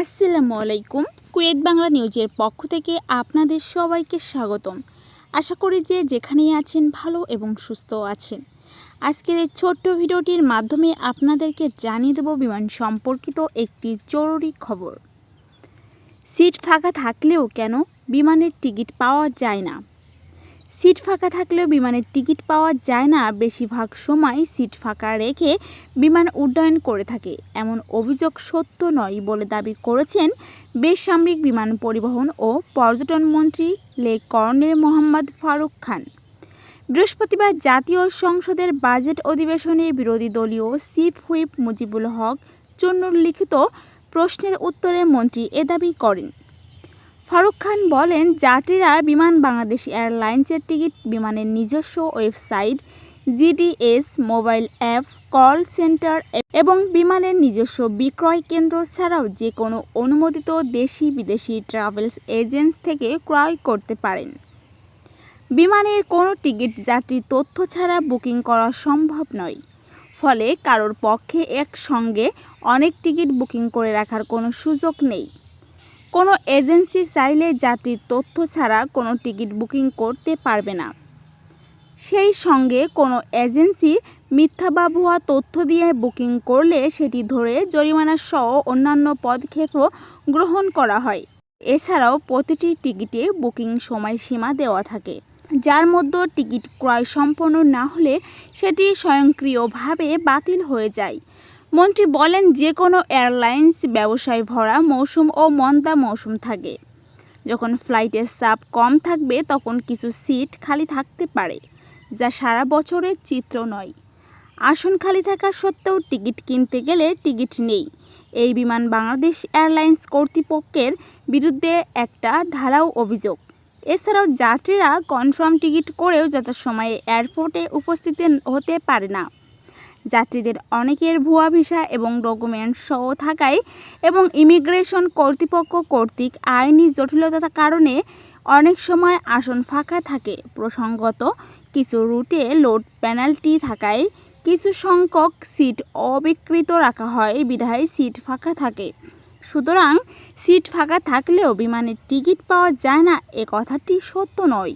আসসালামু আলাইকুম। কুয়েত বাংলা নিউজের পক্ষ থেকে আপনাদের সবাইকে স্বাগতম। আশা করি যে যেখানেই আছেন ভালো এবং সুস্থ আছেন। আজকের এই ছোট্ট ভিডিওটির মাধ্যমে আপনাদেরকে জানিয়ে দেব বিমান সম্পর্কিত একটি জরুরি খবর। সিট ফাঁকা থাকলেও কেন বিমানের টিকিট পাওয়া যায় না? সিট ফাঁকা থাকলেও বিমানের টিকিট পাওয়া যায় না। বেশিরভাগ সময় সিট ফাঁকা রেখে বিমান উড্ডয়ন করে থাকে, এমন অভিযোগ সত্য নয় বলে দাবি করেছেন বেসামরিক বিমান পরিবহন ও পর্যটন মন্ত্রী কর্নেল মোহাম্মদ ফারুক খান। বৃহস্পতিবার জাতীয় সংসদের বাজেট অধিবেশনে বিরোধী দলীয় চিফ হুইপ মুজিবুল হক চুন্নুর লিখিত প্রশ্নের উত্তরে মন্ত্রী এ দাবি করেন। ফারুক খান বলেন, যাত্রীরা বিমান বাংলাদেশ এয়ারলাইন্সের টিকিট, বিমানের নিজস্ব website, GDS mobile app, call centre এবং বিমানের নিজস্ব বিক্রয় কেন্দ্র ছাড়াও যে কোনো অনুমোদিত দেশি বিদেশি ট্রাভেলস এজেন্সি থেকে ক্রয় করতে পারেন। বিমানের কোনো টিকিট যাত্রীর তথ্য ছাড়া বুকিং করা সম্ভব নয়। ফলে কারোর পক্ষে একসঙ্গে অনেক টিকিট বুকিং করে রাখার কোনো সুযোগ নেই। কোনো এজেন্সি চাইলে যাত্রীর তথ্য ছাড়া কোনো টিকিট বুকিং করতে পারবে না। সেই সঙ্গে কোনো এজেন্সি মিথ্যা বা ভুয়া তথ্য দিয়ে বুকিং করলে সেটি ধরে জরিমানা সহ অন্যান্য পদক্ষেপও গ্রহণ করা হয়। এছাড়াও প্রতিটি টিকিটে বুকিং সময়সীমা দেওয়া থাকে, যার মধ্যে টিকিট ক্রয় সম্পন্ন না হলে সেটি স্বয়ংক্রিয়ভাবে বাতিল হয়ে যায়। মন্ত্রী বলেন, যে কোনো এয়ারলাইন্স ব্যবসায় ভরা মৌসুম ও মন্দা মৌসুম থাকে। যখন ফ্লাইটের চাপ কম থাকবে তখন কিছু সিট খালি থাকতে পারে, যা সারা বছরের চিত্র নয়। আসন খালি থাকা সত্ত্বেও টিকিট কিনতে গেলে টিকিট নেই। এই বিমান বাংলাদেশ এয়ারলাইন্স কর্তৃপক্ষের বিরুদ্ধে একটা ঢালাও অভিযোগ। এছাড়াও যাত্রীরা কনফার্ম টিকিট করেও যথাসময়ে এয়ারপোর্টে উপস্থিত হতে পারে না। যাত্রীদের অনেকের ভুয়া ভিসা এবং ডকুমেন্ট সহ থাকায় এবং ইমিগ্রেশন কর্তৃপক্ষ কর্তৃক আইনি জটিলতার কারণে অনেক সময় আসন ফাঁকা থাকে। প্রসঙ্গত, কিছু রুটে লোড পেনাল্টি থাকায় কিছু সংখ্যক সিট অবিক্রিত রাখা হয়, বিধায় সিট ফাঁকা থাকে। সুতরাং সিট ফাঁকা থাকলেও বিমানের টিকিট পাওয়া যায় না, এ কথাটি সত্য নয়।